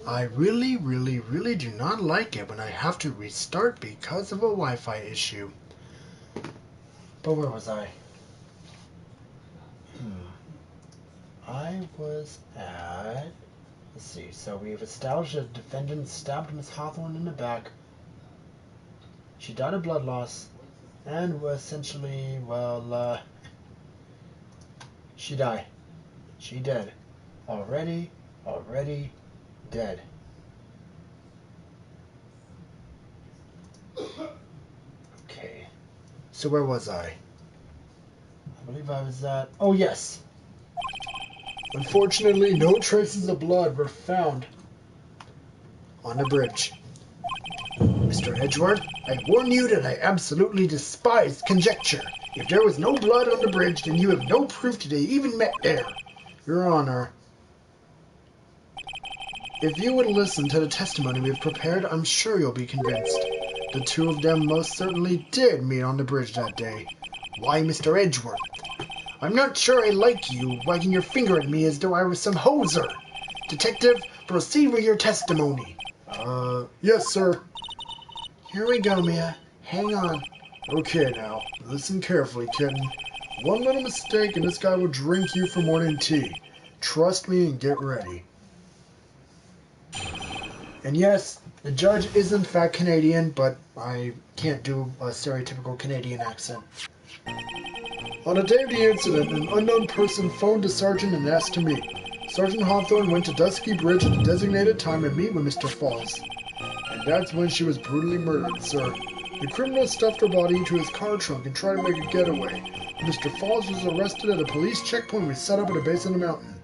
I really, really, really do not like it when I have to restart because of a Wi-Fi issue. But where was I? I was at... Let's see. So we've established that the defendant stabbed Miss Hawthorne in the back. She died of blood loss. And was essentially, well, she died. She dead. Already dead. Okay. So where was I? I believe I was at... Oh, yes. Unfortunately, no traces of blood were found on the bridge. Mr. Edgeworth, I warn you that I absolutely despise conjecture. If there was no blood on the bridge, then you have no proof that they even met there. Your Honor, if you would listen to the testimony we have prepared, I'm sure you'll be convinced. The two of them most certainly did meet on the bridge that day. Why, Mr. Edgeworth? I'm not sure I like you wagging your finger at me as though I was some hoser. Detective, proceed with your testimony. Yes, sir. Here we go, Mia. Hang on. Okay, now, listen carefully, kitten. One little mistake and this guy will drink you for morning tea. Trust me and get ready. And yes, the judge is in fact Canadian, but I can't do a stereotypical Canadian accent. On the day of the incident, an unknown person phoned the sergeant and asked to meet. Sergeant Hawthorne went to Dusky Bridge at the designated time to meet with Mr. Falls. And that's when she was brutally murdered, sir. The criminal stuffed her body into his car trunk and tried to make a getaway. Mr. Falls was arrested at a police checkpoint we set up at the base of the mountain.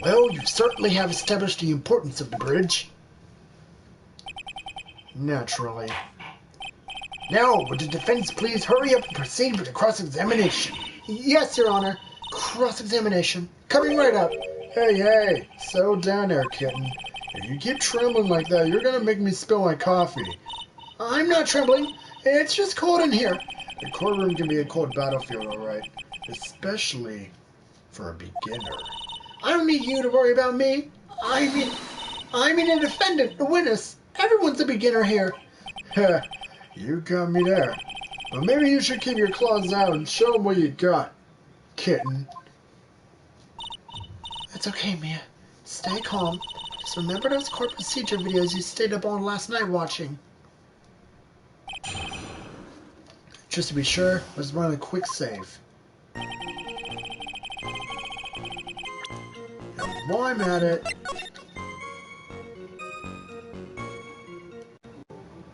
Well, you certainly have established the importance of the bridge. Naturally. Now, would the defense please hurry up and proceed with the cross-examination? Yes, Your Honor. Cross-examination. Coming right up. Hey, settle down there, kitten. If you keep trembling like that, you're gonna make me spill my coffee. I'm not trembling. It's just cold in here. The courtroom can be a cold battlefield, alright. Especially for a beginner. I don't need you to worry about me. I mean the defendant, the witness. Everyone's a beginner here. Heh, you got me there. But maybe you should keep your claws out and show them what you got, kitten. It's okay, Mia. Stay calm. Just remember those court procedure videos you stayed up on last night watching. Just to be sure, let's run a quick save. While I'm at it,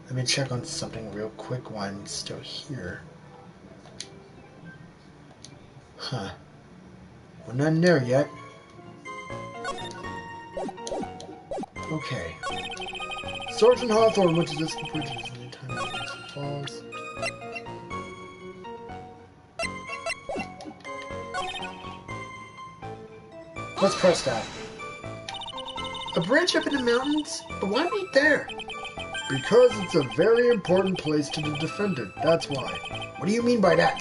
let me check on something real quick while I'm still here. Huh. We're not there yet. Okay. Sergeant Hawthorne went to Dusky Bridge anytime Mr. Falls. Let's press that. A bridge up in the mountains? But why meet there? Because it's a very important place to the defendant, that's why. What do you mean by that?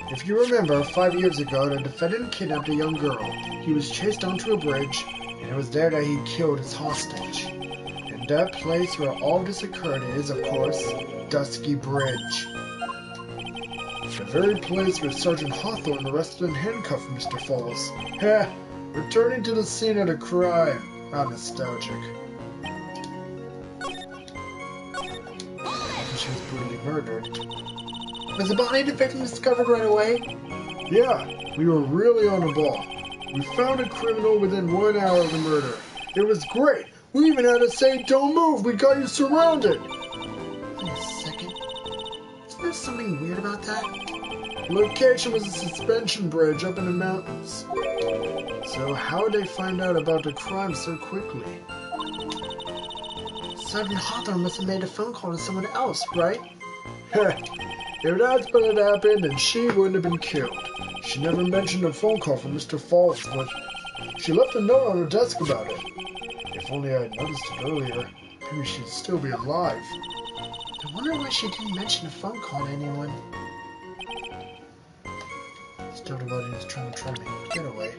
If you remember, 5 years ago, the defendant kidnapped a young girl. He was chased onto a bridge, and it was there that he killed his hostage. And that place where all this occurred is, of course, Dusky Bridge. The very place where Sergeant Hawthorne arrested and handcuffed Mr. Falls. Heh, returning to the scene of the crime. How nostalgic. She was brutally murdered. Was the body of the victim discovered right away? Yeah, we were really on the ball. We found a criminal within 1 hour of the murder. It was great. We even had to say, "Don't move, we got you surrounded." Wait a second. Isn't there something weird about that? The location was a suspension bridge up in the mountains. So how did they find out about the crime so quickly? Sergeant Hawthorne must have made a phone call to someone else, right? Heh, if that's what had happened, then she wouldn't have been killed. She never mentioned a phone call from Mr. Falls, but she left a note on her desk about it. If only I had noticed it earlier, maybe she'd still be alive. I wonder why she didn't mention a phone call to anyone. Still the body is trying to make a getaway.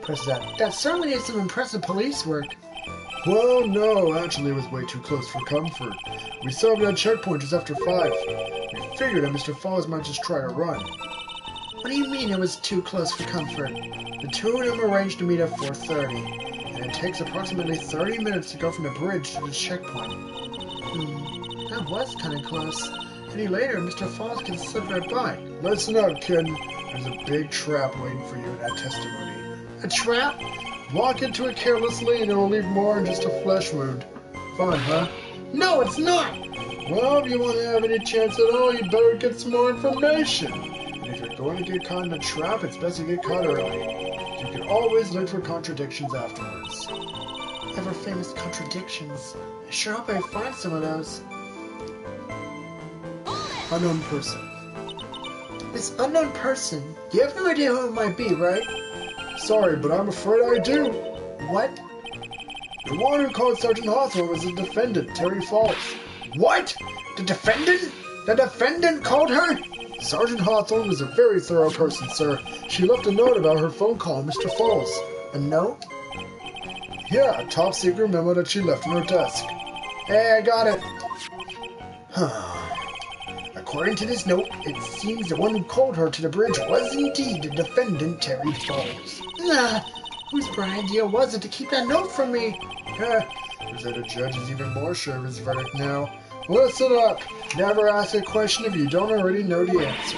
impressed with that. That certainly is some impressive police work. Well, no, actually it was way too close for comfort. We saw him at a checkpoint just after 5. We figured that Mr. Falls might just try to run. What do you mean it was too close for comfort? The two of them arranged to meet at 4:30, and it takes approximately 30 minutes to go from the bridge to the checkpoint. That was kind of close. Any later, Mr. Falls can slip right by. Listen up, kid. There's a big trap waiting for you in that testimony. A trap? Walk into it carelessly and it will leave more than just a flesh wound. Fun, huh? No, it's not! Well, if you want to have any chance at all, you better get some more information. And if you're going to get caught in a trap, it's best to get caught early. You can always look for contradictions afterwards. Ever famous contradictions. I sure hope I find some of those. Unknown person. This unknown person? You have no idea who it might be, right? Sorry, but I'm afraid I do. What? The one who called Sergeant Hawthorne was the defendant, Terry Falls. What? The defendant? The defendant called her? Sergeant Hawthorne was a very thorough person, sir. She left a note about her phone call, Mr. Falls. A note? Yeah, a top secret memo that she left on her desk. Hey, I got it. According to this note, it seems the one who called her to the bridge was indeed the defendant, Terry Falls. Whose bright idea was it to keep that note from me? Is that the judge is even more sure of his verdict now? Listen up! Never ask a question if you don't already know the answer.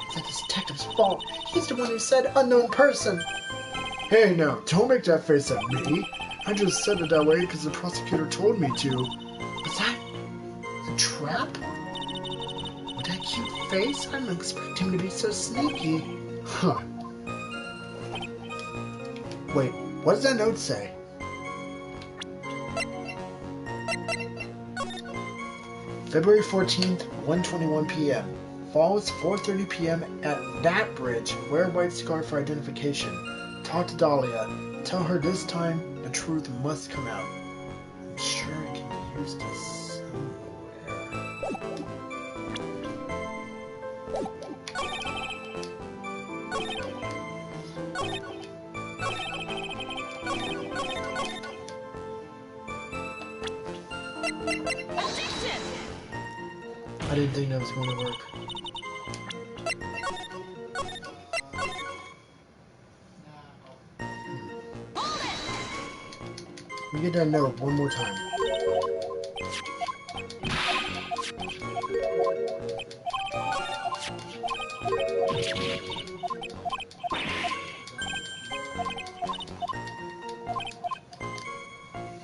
It's that detective's fault. He's the one who said unknown person. Hey now, don't make that face at me. I just said it that way because the prosecutor told me to. Was that a trap? With that cute face? I didn't expect him to be so sneaky. Huh. Wait, what does that note say? February 14th, 1:21 p.m. Falls, 4:30 p.m. at that bridge. Wear white scarf for identification. Talk to Dahlia. Tell her this time the truth must come out. I'm sure I can use this somewhere. I didn't think that was going to work. Let me get that note one more time.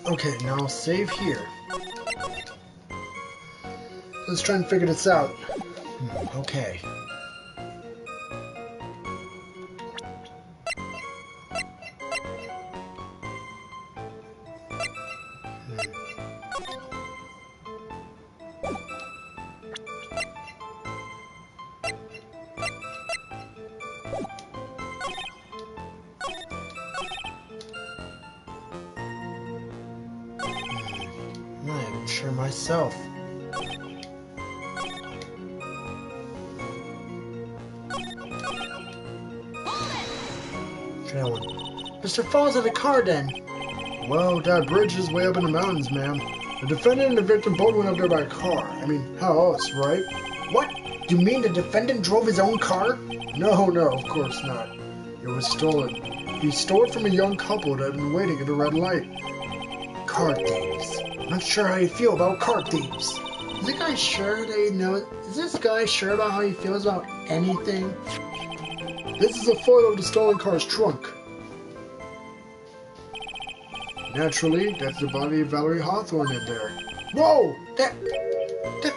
Okay, now save here. Let's try and figure this out. Okay. I'm not even sure myself. Mr. Falls had a car then. Well, that bridge is way up in the mountains, ma'am. The defendant and the victim both went up there by car. I mean, how else, right? What? You mean the defendant drove his own car? No, of course not. It was stolen. He stole it from a young couple that had been waiting at a red light. Car thieves. I'm not sure how you feel about car thieves. Is this guy sure that he knows? Is this guy sure about how he feels about anything? This is a photo of the stolen car's trunk. Naturally, that's the body of Valerie Hawthorne in there. Whoa! That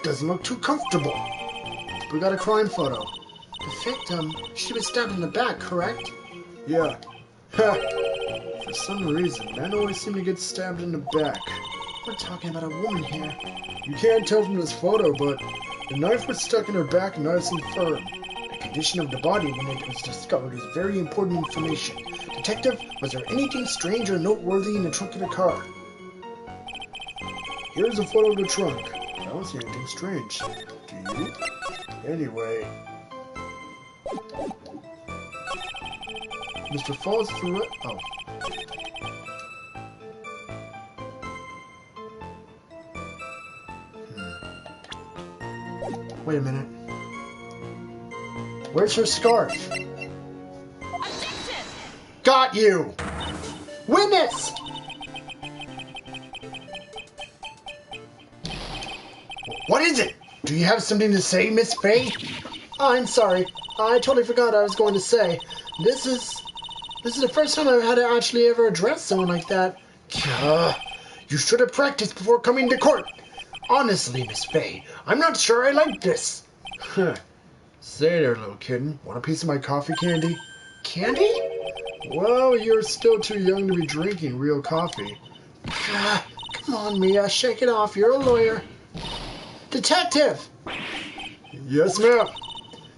doesn't look too comfortable. We got a crime photo. The victim, she was stabbed in the back, correct? Yeah. For some reason, men always seem to get stabbed in the back. We're talking about a woman here. You can't tell from this photo, but the knife was stuck in her back nice and firm. The condition of the body when it was discovered is very important information. Detective, was there anything strange or noteworthy in the trunk of the car? Here's a photo of the trunk. I don't see anything strange. Do you? Anyway. Mr. Falls through it. Oh. Wait a minute. Where's her scarf? Objection! Got you! Witness! What is it? Do you have something to say, Miss Faye? I'm sorry. I totally forgot I was going to say. This is the first time I've had to actually ever address someone like that. You should have practiced before coming to court. Honestly, Miss Faye, I'm not sure I like this. Say there, little kitten. Want a piece of my coffee candy? Candy? Well, you're still too young to be drinking real coffee. Come on, Mia, shake it off. You're a lawyer. Detective! Yes, ma'am.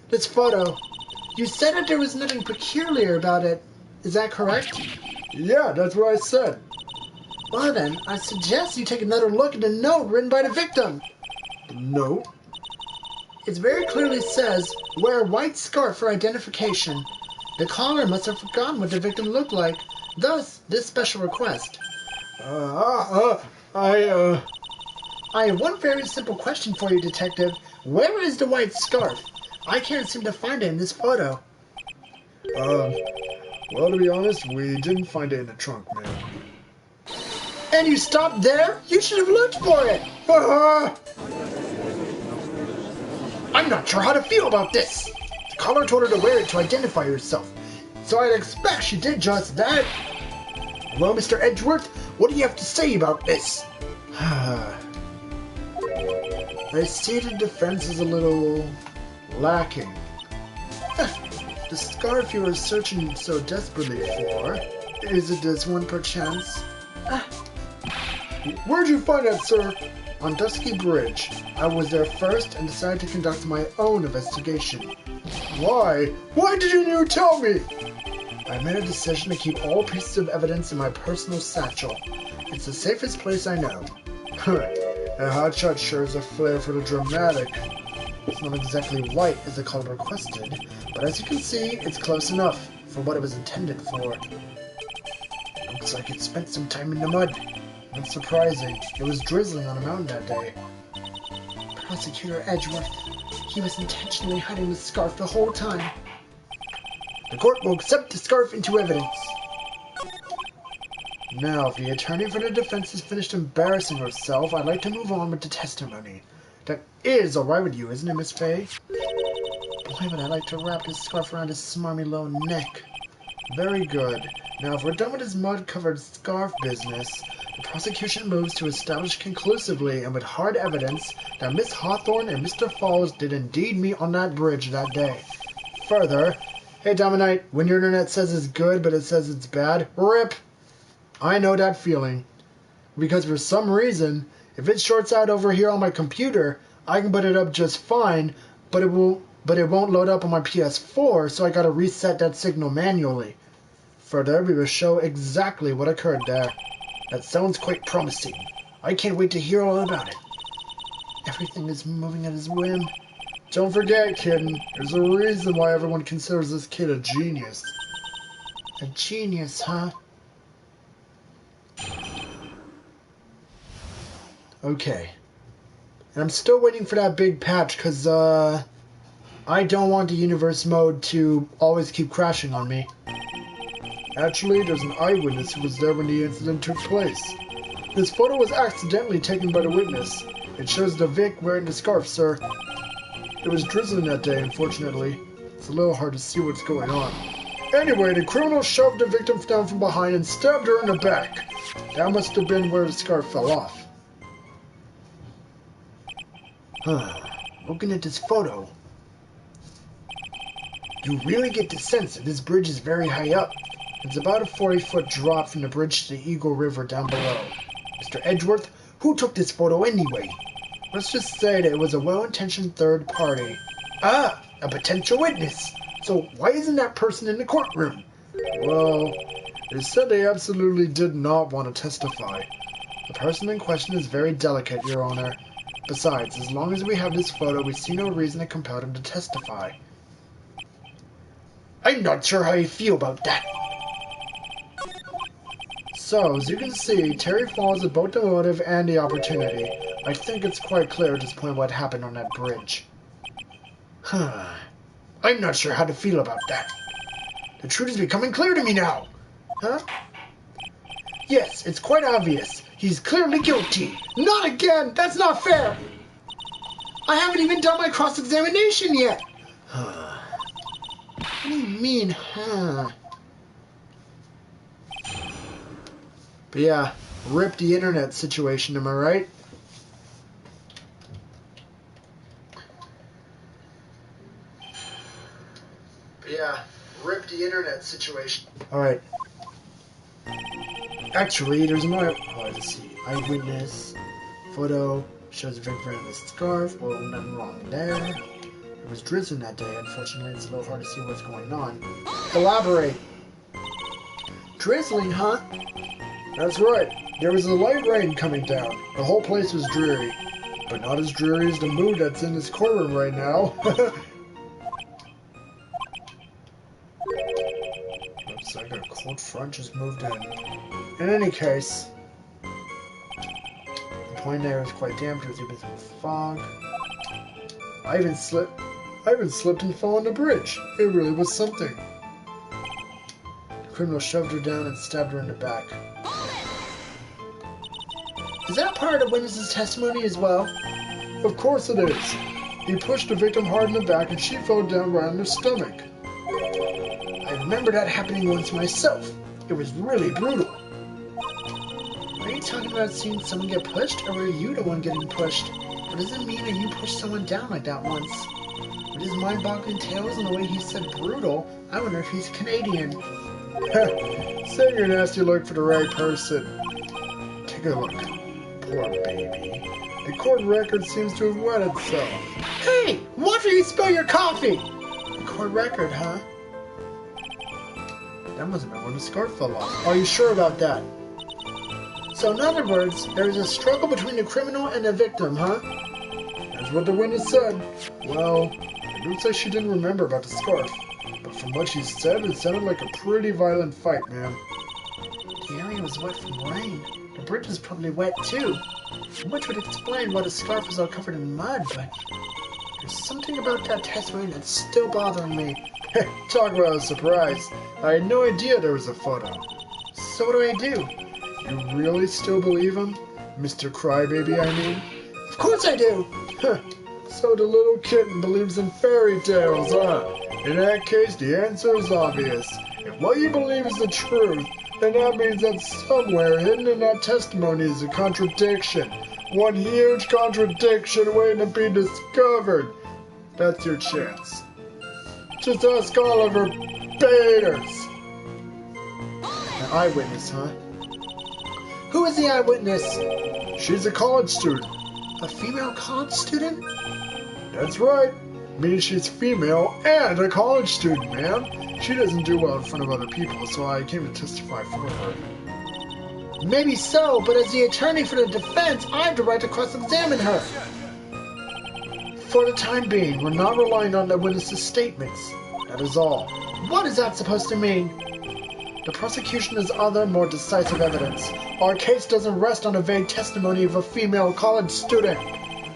This photo. You said that there was nothing peculiar about it. Is that correct? Yeah, that's what I said. Well then, I suggest you take another look at the note written by the victim. The note? It very clearly says, wear a white scarf for identification. The caller must have forgotten what the victim looked like. Thus, this special request. I have one very simple question for you, Detective. Where is the white scarf? I can't seem to find it in this photo. Well, to be honest, we didn't find it in the trunk, man. And you stopped there? You should have looked for it! I'm not sure how to feel about this. The caller told her to wear it to identify herself, so I'd expect she did just that. Well, Mr. Edgeworth, what do you have to say about this? I see the defense is a little lacking. The scarf you were searching so desperately for, is it this one perchance? Where'd you find that, sir? On Dusky Bridge. I was there first and decided to conduct my own investigation. Why? Why didn't you tell me? I made a decision to keep all pieces of evidence in my personal satchel. It's the safest place I know. And Hotshot sure has a flair for the dramatic. It's not exactly white as the color requested, but as you can see, it's close enough for what it was intended for. Looks like it spent some time in the mud. Not surprising. It was drizzling on a mountain that day. Prosecutor Edgeworth. He was intentionally hiding the scarf the whole time. The court will accept the scarf into evidence. Now, if the attorney for the defense has finished embarrassing herself, I'd like to move on with the testimony. That is alright with you, isn't it, Miss Faye? Boy, would I like to wrap this scarf around his smarmy low neck. Very good. Now, if we're done with this mud-covered scarf business, the prosecution moves to establish conclusively and with hard evidence that Miss Hawthorne and Mr. Falls did indeed meet on that bridge that day. Further, hey Dominite, when your internet says it's good but it says it's bad, RIP! I know that feeling. Because for some reason, if it shorts out over here on my computer, I can put it up just fine, but it won't load up on my PS4, so I gotta reset that signal manually. Further, we will show exactly what occurred there. That sounds quite promising. I can't wait to hear all about it. Everything is moving at his whim. Don't forget, kitten, there's a reason why everyone considers this kid a genius. A genius, huh? Okay. And I'm still waiting for that big patch, because, I don't want the universe mode to always keep crashing on me. Actually, there's an eyewitness who was there when the incident took place. This photo was accidentally taken by the witness. It shows the Vic wearing the scarf, sir. It was drizzling that day, unfortunately. It's a little hard to see what's going on. Anyway, the criminal shoved the victim down from behind and stabbed her in the back. That must have been where the scarf fell off. Looking at this photo, you really get the sense that this bridge is very high up. It's about a 40-foot drop from the bridge to the Eagle River down below. Mr. Edgeworth, who took this photo anyway? Let's just say that it was a well-intentioned third party. Ah, a potential witness. So why isn't that person in the courtroom? Well, they said they absolutely did not want to testify. The person in question is very delicate, Your Honor. Besides, as long as we have this photo, we see no reason to compel him to testify. I'm not sure how I feel about that. So, as you can see, Terry Falls is both the motive and the opportunity. I think it's quite clear at this point what happened on that bridge. I'm not sure how to feel about that. The truth is becoming clear to me now. Huh? Yes, it's quite obvious. He's clearly guilty. Not again! That's not fair! I haven't even done my cross-examination yet! What do you mean, huh? But yeah, rip the internet situation, am I right? But yeah, rip the internet situation. Alright. Actually, there's another... Oh, let's see. Eyewitness. Photo. Shows Vic wearing the scarf. Well, nothing wrong there. It was drizzling that day. Unfortunately, it's a little hard to see what's going on. Elaborate. Drizzling, huh? That's right. There was a light rain coming down. The whole place was dreary. But not as dreary as the mood that's in this courtroom right now. Looks like a cold front just moved in. In any case, the point there was quite damp. There was a bit of fog. I even slipped and fell on the bridge. It really was something. The criminal shoved her down and stabbed her in the back. Is that part of the witness's testimony as well? Of course it is. He pushed the victim hard in the back and she fell down right on her stomach. I remember that happening once myself. It was really brutal. Are you talking about seeing someone get pushed, or were you the one getting pushed? What does it mean that you pushed someone down like that once? With his mind-boggling tales and the way he said brutal, I wonder if he's Canadian. Save your nasty look for the right person. Take a look. Poor baby. The court record seems to have wet itself. Hey! Watch where you spill your coffee! The court record, huh? That must have been when the scarf fell off. Are you sure about that? So in other words, there was a struggle between the criminal and the victim, huh? That's what the witness said. Well, it looks like she didn't remember about the scarf. But from what she said, it sounded like a pretty violent fight, man. The area was wet from rain. The bridge was probably wet too. Which would explain why the scarf was all covered in mud, but there's something about that testimony that's still bothering me. Talk about a surprise. I had no idea there was a photo. So what do I do? You really still believe him? Mr. Crybaby, I mean? Of course I do! So the little kitten believes in fairy tales, huh? In that case, the answer is obvious. If what you believe is the truth, then that means that somewhere hidden in that testimony is a contradiction. One huge contradiction waiting to be discovered. That's your chance. Just ask Oliver Baders. An eyewitness, huh? Who is the eyewitness? She's a college student. A female college student? That's right. Means she's female and a college student, man. She doesn't do well in front of other people, so I came to testify for her. Maybe so, but as the attorney for the defense, I have the right to cross-examine her. For the time being, we're not relying on the witness's statements. That is all. What is that supposed to mean? The prosecution has other, more decisive evidence. Our case doesn't rest on a vague testimony of a female college student.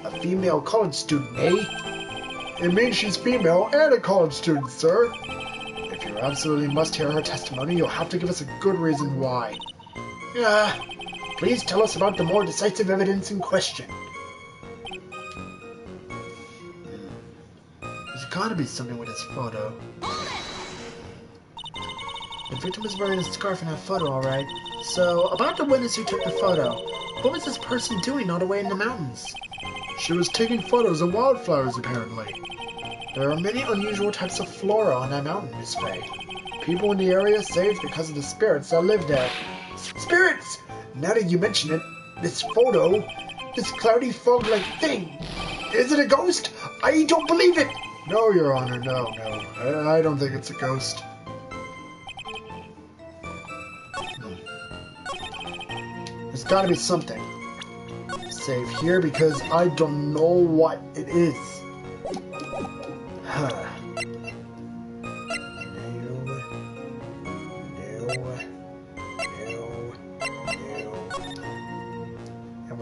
A female college student, eh? It means she's female and a college student, sir. If you absolutely must hear her testimony, you'll have to give us a good reason why. Please tell us about the more decisive evidence in question. There's gotta be something with this photo. The victim was wearing a scarf in that photo, alright. So, about the witness who took the photo, what was this person doing all the way in the mountains? She was taking photos of wildflowers, apparently. There are many unusual types of flora on that mountain, Miss Faye. People in the area say it's because of the spirits that live there. Spirits! Now that you mention it, this photo, this cloudy fog-like thing, is it a ghost? I don't believe it! No, Your Honor, no. I don't think it's a ghost. There's gotta be something. Save here because I don't know what it is. No.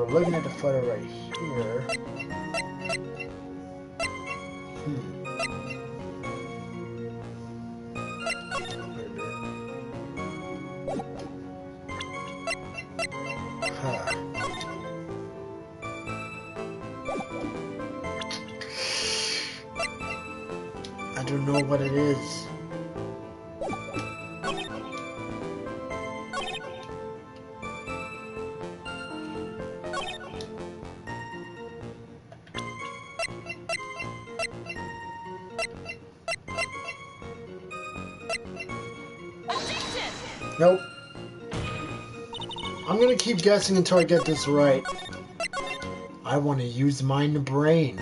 we're looking at the photo right here. I don't know what it is. Nope. I'm gonna keep guessing until I get this right. I want to use my brain.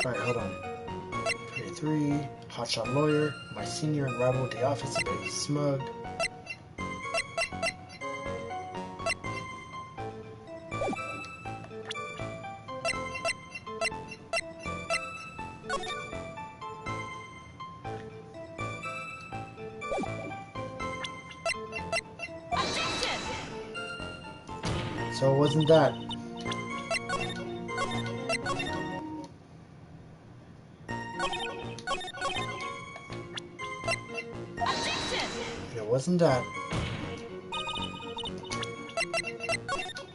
Alright, hold on. 23, hotshot lawyer, my senior and rival at the office, a baby smug. So it wasn't that. It wasn't that.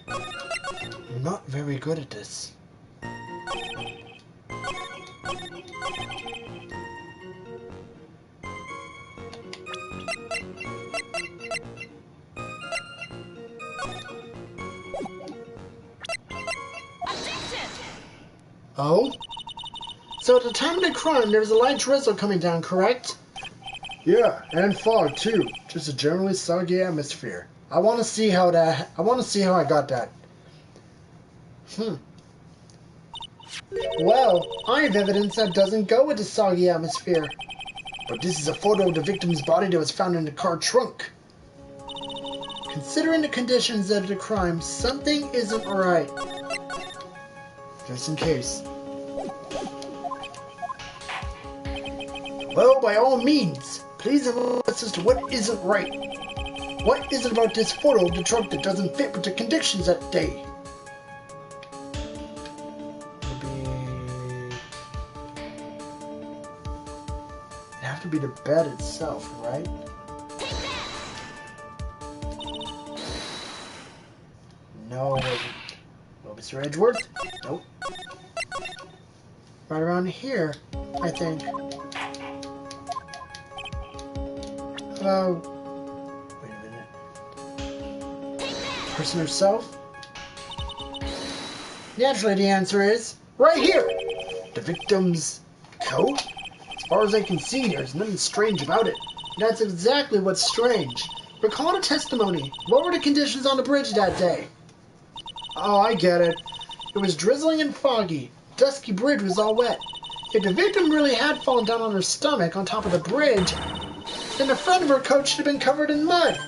I'm not very good at this. Oh? So at the time of the crime, there was a light drizzle coming down, correct? Yeah, and fog too. Just a generally soggy atmosphere. I want to see how I got that. Well, I have evidence that doesn't go with the soggy atmosphere. But this is a photo of the victim's body that was found in the car trunk. Considering the conditions of the crime, something isn't right. Just in case. Well, by all means, please enlighten us as to what isn't right. What is it about this photo of the truck that doesn't fit with the conditions that day? It'd have to be the bed itself, right? No, it wasn't. Well, Mr. Edgeworth? Nope. Right around here, I think. Hello? Wait a minute. Person herself? Naturally, the answer is right here! The victim's coat? As far as I can see, there's nothing strange about it. That's exactly what's strange. Recall the testimony. What were the conditions on the bridge that day? Oh, I get it. It was drizzling and foggy. Dusky bridge was all wet. If the victim really had fallen down on her stomach on top of the bridge, then the front of her coat should have been covered in mud.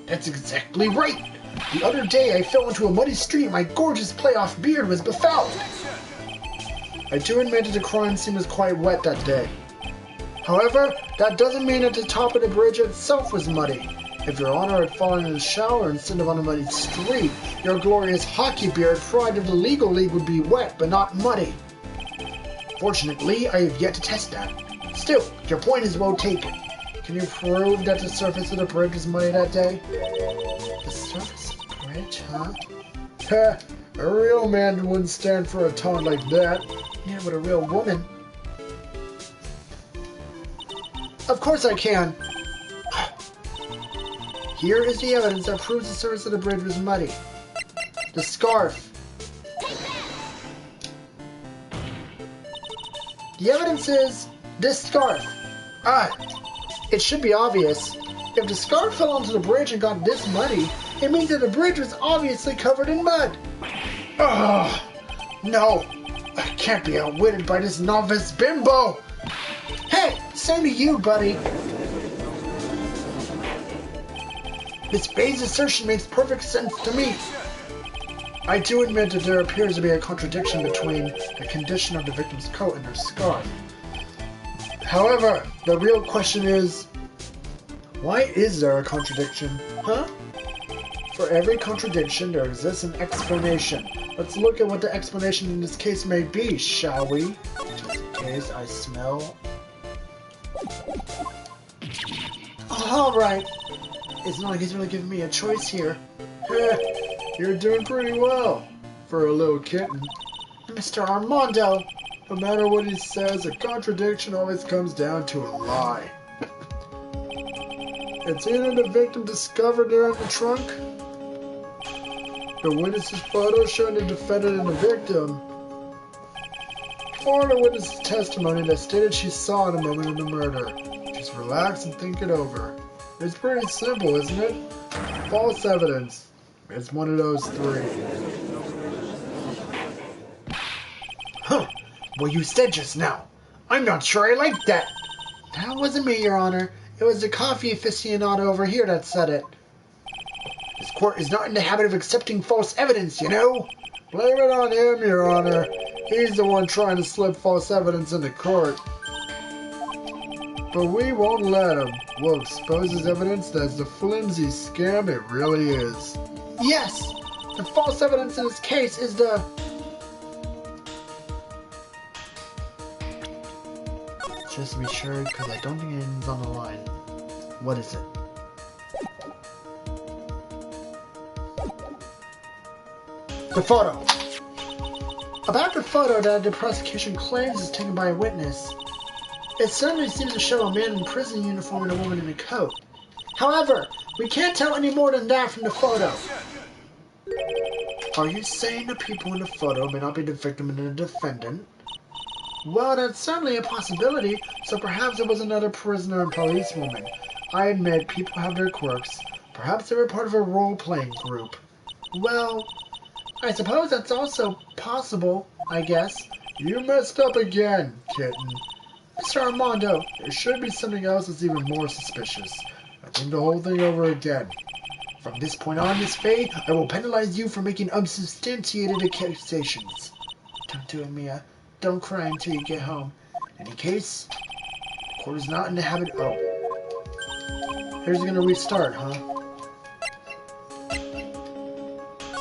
That's exactly right. The other day I fell into a muddy stream. My gorgeous playoff beard was befouled. I do admit that the crime scene was quite wet that day. However, that doesn't mean that the top of the bridge itself was muddy. If Your Honor had fallen in a shower instead of on a muddy street, your glorious hockey beard, pride of the legal league, would be wet but not muddy. Fortunately, I have yet to test that. Still, your point is well taken. Can you prove that the surface of the bridge was muddy that day? The surface of the bridge, huh? Heh, a real man wouldn't stand for a taunt like that. Yeah, but a real woman. Of course I can. Here is the evidence that proves the surface of the bridge was muddy. The scarf. The evidence is this scarf. It should be obvious. If the scarf fell onto the bridge and got this muddy, it means that the bridge was obviously covered in mud. No, I can't be outwitted by this novice bimbo. Hey, Same to you, buddy. Miss Bay's assertion makes perfect sense to me. I do admit that there appears to be a contradiction between the condition of the victim's coat and her scarf. However, the real question is, why is there a contradiction? Huh? For every contradiction, there exists an explanation. Let's look at what the explanation in this case may be, shall we? Just in case I smell... Alright. It's not like he's really giving me a choice here. You're doing pretty well for a little kitten. Mr. Armando! No matter what he says, a contradiction always comes down to a lie. It's either the victim discovered there in the trunk, the witness's photo showing the defendant and the victim, or the witness's testimony that stated she saw the moment of the murder. Just relax and think it over. It's pretty simple, isn't it? False evidence. It's one of those three. Huh. Well, you said just now. I'm not sure I like that. That wasn't me, Your Honor. It was the coffee aficionado over here that said it. This court is not in the habit of accepting false evidence, you know. Blame it on him, Your Honor. He's the one trying to slip false evidence into court. But we won't let him. We'll expose his evidence as the flimsy scam it really is. Yes! The false evidence in this case is the... Just to be sure, because I don't think anything's on the line. What is it? The photo! About the photo that the prosecution claims is taken by a witness, it certainly seems to show a man in prison uniform and a woman in a coat. However, we can't tell any more than that from the photo. Are you saying the people in the photo may not be the victim and the defendant? Well, that's certainly a possibility, so perhaps it was another prisoner and policewoman. I admit, people have their quirks. Perhaps they were part of a role-playing group. Well, I suppose that's also possible, I guess. You messed up again, kitten. Mr. Armando, there should be something else that's even more suspicious. I think the whole thing over again. From this point on, Miss Faye, I will penalize you for making unsubstantiated accusations. Don't do it, Mia. Don't cry until you get home. In any case, the court is not in the habit... Oh. Here's gonna restart, huh?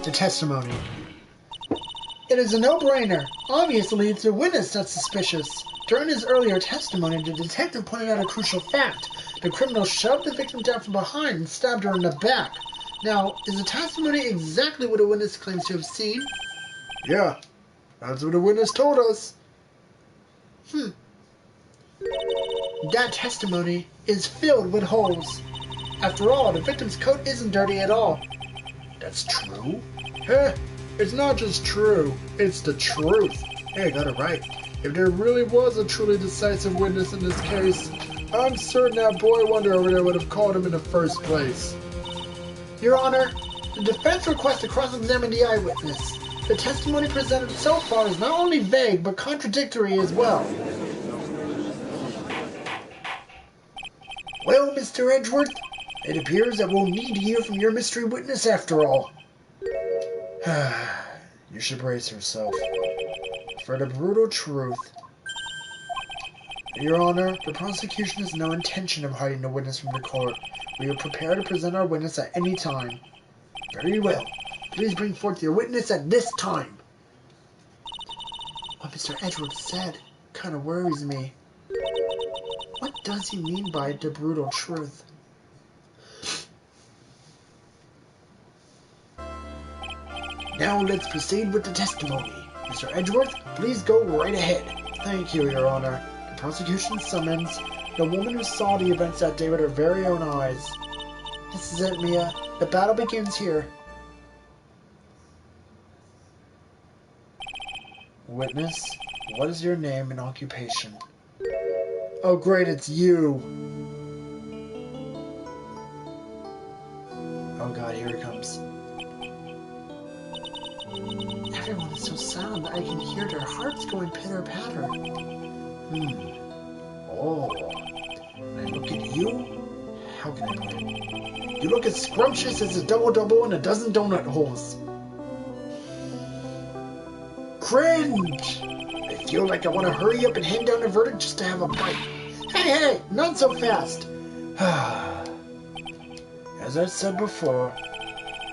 The testimony. It is a no-brainer. Obviously, it's the witness that's suspicious. During his earlier testimony, the detective pointed out a crucial fact. The criminal shoved the victim down from behind and stabbed her in the back. Now, is the testimony exactly what a witness claims to have seen? Yeah, that's what the witness told us. That testimony is filled with holes. After all, the victim's coat isn't dirty at all. That's true? It's not just true, it's the truth. Hey, I got it right. If there really was a truly decisive witness in this case, I'm certain that boy wonder over there would have called him in the first place. Your Honor, the defense requests to cross-examine the eyewitness. The testimony presented so far is not only vague, but contradictory as well. Well, Mr. Edgeworth, it appears that we'll need to hear from your mystery witness after all. You should brace yourself for the brutal truth. Your Honor, the prosecution has no intention of hiding the witness from the court. We are prepared to present our witness at any time. Very well. Please bring forth your witness at this time. What Mr. Edgeworth said kind of worries me. What does he mean by the brutal truth? Now let's proceed with the testimony. Mr. Edgeworth, please go right ahead. Thank you, Your Honor. The prosecution summons the woman who saw the events that day with her very own eyes. This is it, Mia. The battle begins here. Witness, what is your name and occupation? Oh great, it's you! Oh god, here it comes. Everyone is so silent that I can hear their hearts going pitter-patter. Oh, You? How can I put it? You look as scrumptious as a double-double in a dozen donut holes. Cringe! I feel like I want to hurry up and hand down a verdict just to have a bite. Hey, not so fast! As I said before,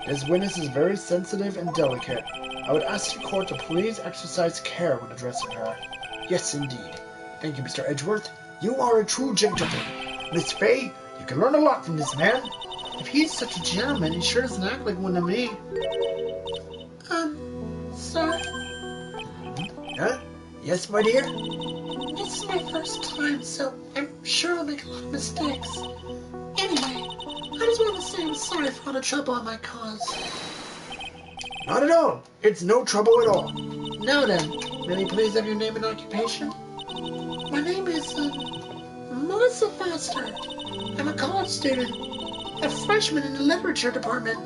this witness is very sensitive and delicate. I would ask the court to please exercise care when addressing her. Yes, indeed. Thank you, Mr. Edgeworth. You are a true gentleman. Miss Fay, you can learn a lot from this man. If he's such a gentleman, he sure doesn't act like one to me. Sir? Huh? Yes, my dear? This is my first time, so I'm sure I'll make a lot of mistakes. Anyway, I just want to say I'm sorry for all the trouble I might cause. Not at all. It's no trouble at all. Now then, may we please have your name and occupation? My name is, Melissa Foster. I'm a college student, a freshman in the literature department.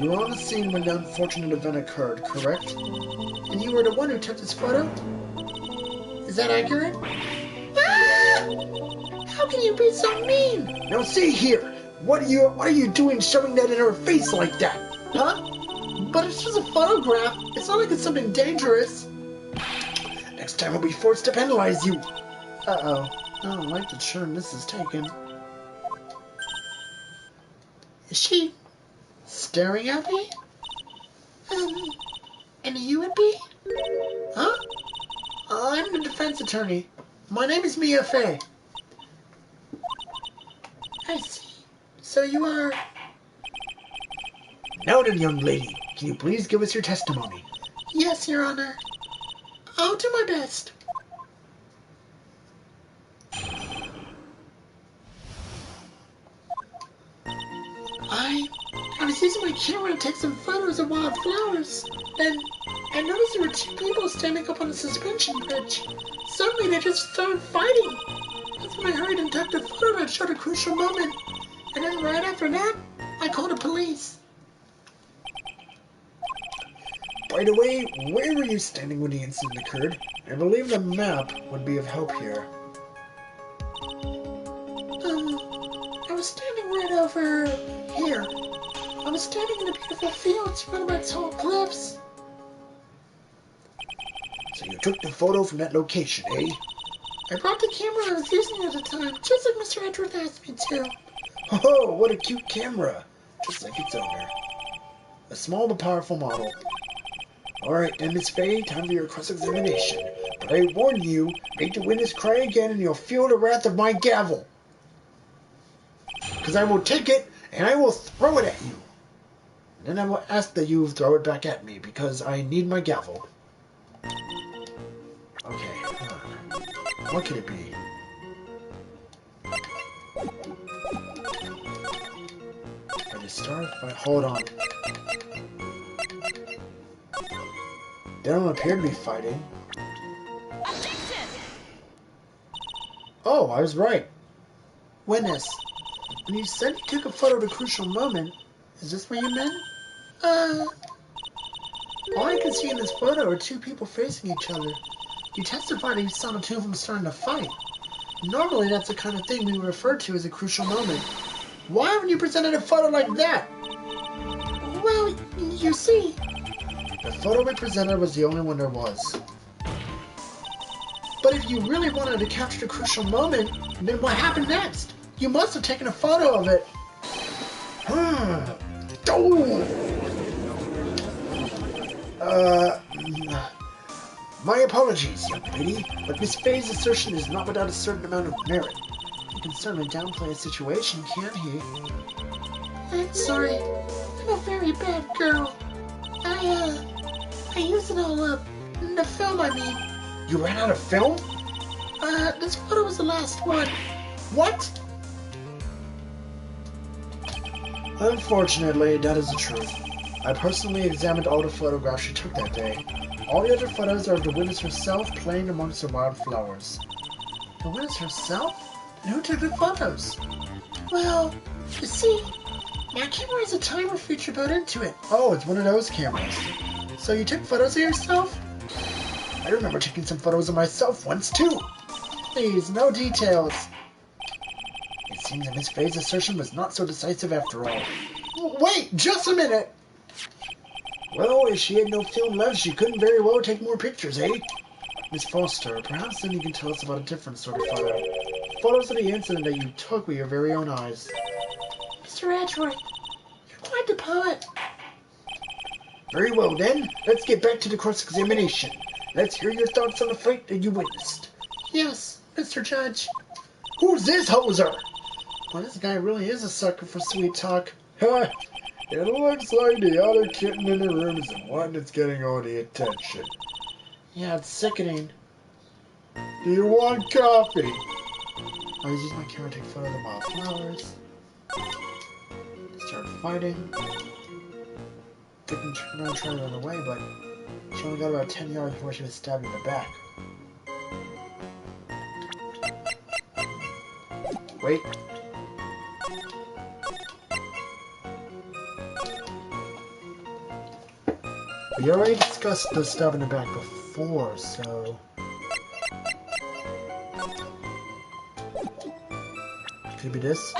You were on the scene when the unfortunate event occurred, correct? And you were the one who took this photo? Is that accurate? Ah! How can you be so mean? Now see here, what are you doing shoving that in her face like that? Huh? But it's just a photograph. It's not like it's something dangerous. Next time I'll be forced to penalize you. Uh-oh. I don't like the turn this is taking. Is she staring at me? And you would be? Huh? I'm the defense attorney. My name is Mia Fay. I see. So you are... Now then, young lady, can you please give us your testimony? Yes, Your Honor. I'll do my best. I was using my camera to take some photos of wildflowers, and I noticed there were two people standing up on the suspension bridge. Suddenly they just started fighting. That's when I hurried and took the photo that showed a crucial moment. And then right after that, I called the police. By the way, where were you standing when the incident occurred? I believe the map would be of help here. I was standing right over here. I was standing in the beautiful fields surrounded by tall cliffs. So you took the photo from that location, eh? I brought the camera I was using at the time, just like Mr. Edgeworth asked me to. Oh, what a cute camera. Just like its owner. A small but powerful model. Alright then, Miss Fay, time for your cross-examination. But I warn you, make the witness cry again and you'll feel the wrath of my gavel. Because I will take it and I will throw it at you. And then I will ask that you throw it back at me because I need my gavel. Okay, what could it be? By the start, hold on. They don't appear to be fighting. Objection! Oh, I was right. Witness, when you said you took a photo of a crucial moment, is this what you meant? All I can see in this photo are two people facing each other. You testified that you saw the two of them starting to fight. Normally, that's the kind of thing we refer to as a crucial moment. Why haven't you presented a photo like that? Well, you see... The photo we presented was the only one there was. But if you really wanted to capture the crucial moment, then what happened next? You must have taken a photo of it. My apologies, young lady, but Miss Fay's assertion is not without a certain amount of merit. He can certainly downplay a situation, can't he? I'm sorry. I'm a very bad girl. I used it all up. The film, I mean. You ran out of film? This photo was the last one. What? Unfortunately, that is the truth. I personally examined all the photographs she took that day. All the other photos are of the witness herself playing amongst the wildflowers. The witness herself? And who took the photos? Well, you see, my camera has a timer feature built into it. Oh, it's one of those cameras. So you took photos of yourself? I remember taking some photos of myself once too. Please, no details. seems that Miss Faye's assertion was not so decisive after all. Wait, just a minute! Well, if she had no film left, she couldn't very well take more pictures, eh? Miss Foster, perhaps then you can tell us about a different sort of photo. Photos of the incident that you took with your very own eyes. Mr. Edgeworth, you're quite the poet. Very well then, let's get back to the cross-examination. Let's hear your thoughts on the fight that you witnessed. Yes, Mr. Judge. Who's this hoser? Well, this guy really is a sucker for sweet talk. Ha! It looks like the other kitten in the room is the one that's getting all the attention. Yeah, it's sickening. Do you want coffee? I was using my camera to take photos of wildflowers. Start fighting. Didn't turn around trying to run away, but she only got about 10 yards before she was stabbed in the back. Wait. We already discussed the stab in the back before, so... Could it be this?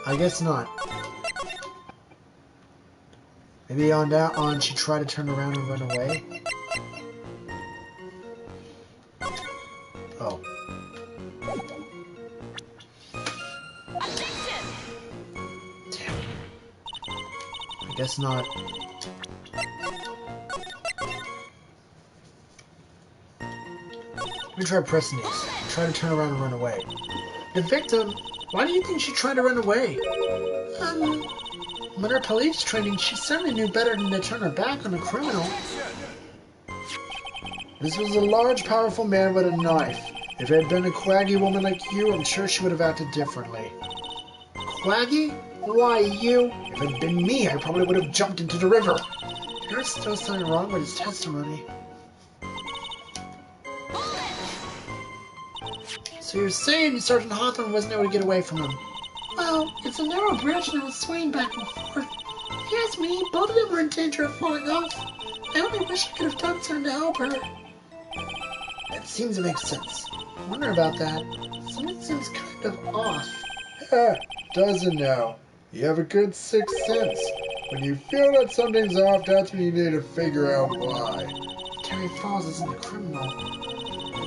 I guess not. Maybe on that on she tried to turn around and run away. Oh. Damn. I guess not. Let me try pressing these. Try to turn around and run away. The victim, why do you think she tried to run away? With her police training, she certainly knew better than to turn her back on a criminal. This was a large, powerful man with a knife. If it had been a quaggy woman like you, I'm sure she would have acted differently. Quaggy? Why, you? If it had been me, I probably would have jumped into the river. There's still something wrong with his testimony. So you're saying Sergeant Hawthorne wasn't able to get away from him? Well, it's a narrow bridge and it was swaying back and forth. If you ask me, both of them were in danger of falling off. I only wish I could have done something to help her. That seems to make sense. I wonder about that. Something seems kind of off. Doesn't now. You have a good sixth sense. When you feel that something's off, that's when you need to figure out why. Terry Falls isn't a criminal.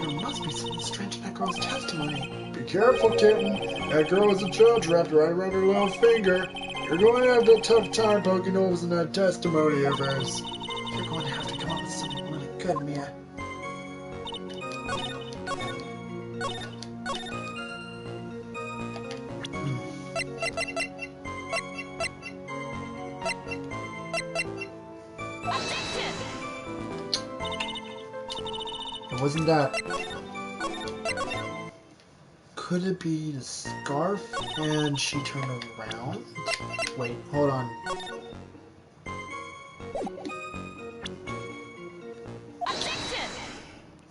There must be something strange in that girl's testimony. Be careful, kitten. That girl is a judge wrapped right around her little finger. You're going to have a tough time poking holes in that testimony of hers. You're going to have to come up with something really good, Mia. It wasn't that. Could it be the scarf and she turned around? Wait, hold on.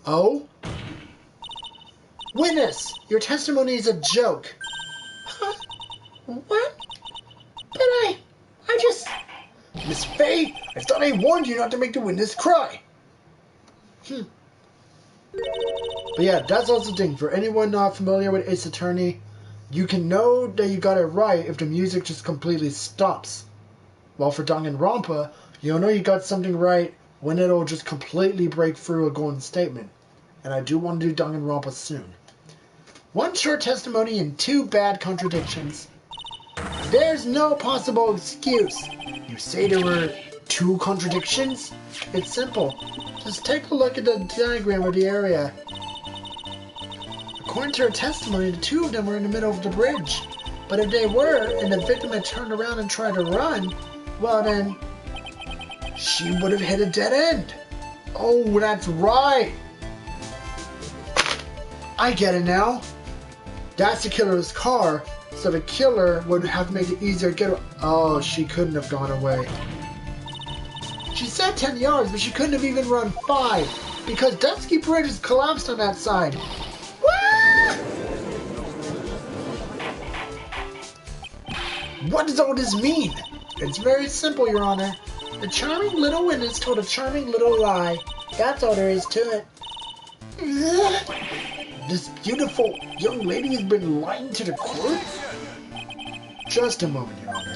Oh? Witness! Your testimony is a joke. Huh? What? But I just... Miss Faye, I thought I warned you not to make the witness cry. But yeah, that's also the thing. For anyone not familiar with Ace Attorney, you can know that you got it right if the music just completely stops. While for Danganronpa, you'll know you got something right when it'll just completely break through a golden statement. And I do want to do Danganronpa soon. One short testimony and two bad contradictions. There's no possible excuse. You say there were two contradictions? It's simple. Just take a look at the diagram of the area. According to her testimony, the two of them were in the middle of the bridge. But if they were, and the victim had turned around and tried to run, well then, she would have hit a dead end. Oh, that's right. I get it now. That's the killer's car, so the killer would have made it easier to get her. Oh, she couldn't have gone away. She said 10 yards, but she couldn't have even run 5, because Dusky Bridge is collapsed on that side. What does all this mean? It's very simple, Your Honor. The charming little witness told a charming little lie. That's all there is to it. This beautiful young lady has been lying to the court? Just a moment, Your Honor.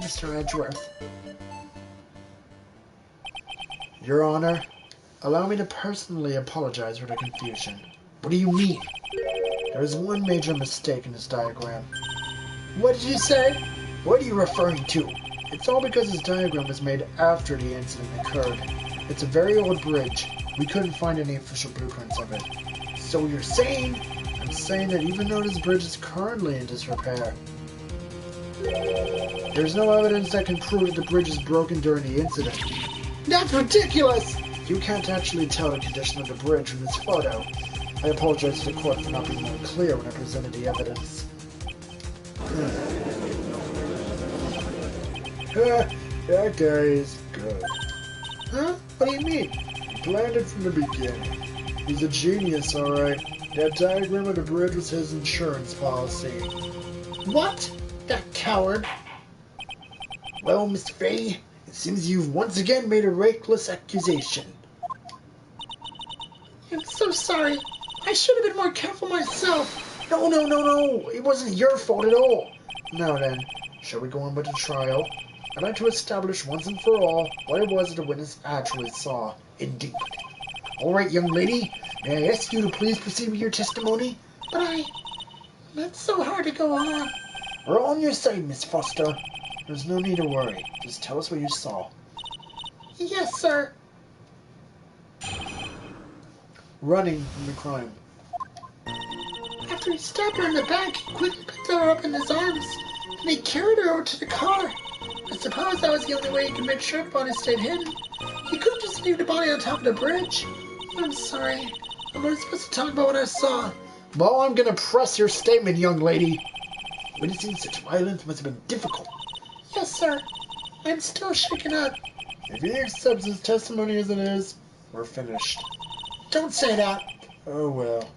Mr. Edgeworth. Your Honor, allow me to personally apologize for the confusion. What do you mean? There is one major mistake in this diagram. What did you say? What are you referring to? It's all because this diagram was made after the incident occurred. It's a very old bridge. We couldn't find any official blueprints of it. So you're saying? I'm saying that even though this bridge is currently in disrepair, there's no evidence that can prove the bridge is broken during the incident. That's ridiculous! You can't actually tell the condition of the bridge from this photo. I apologize to the court for not being more clear when I presented the evidence. That guy is good. Huh? What do you mean? He planned it from the beginning. He's a genius, alright. That diagram of the bridge was his insurance policy. What? That coward. Well, Miss Faye, it seems you've once again made a reckless accusation. I'm so sorry. I should have been more careful myself. No. It wasn't your fault at all. Now then, shall we go on with the trial? I'd like to establish once and for all what it was that the witness actually saw. Indeed. All right, young lady. May I ask you to please proceed with your testimony? But that's so hard to go on. We're on your side, Miss Foster. There's no need to worry. Just tell us what you saw. Yes, sir. Running from the crime. After he stabbed her in the back, he quickly picked her up in his arms, and he carried her over to the car. I suppose that was the only way he could make sure the body stayed hidden. He couldn't just leave the body on top of the bridge. I'm sorry. I'm not supposed to talk about what I saw. Well, I'm gonna press your statement, young lady. Witnessing such violence must have been difficult. Yes, sir. I'm still shaken up. If he accepts his testimony as it is, we're finished. Don't say that. Oh well.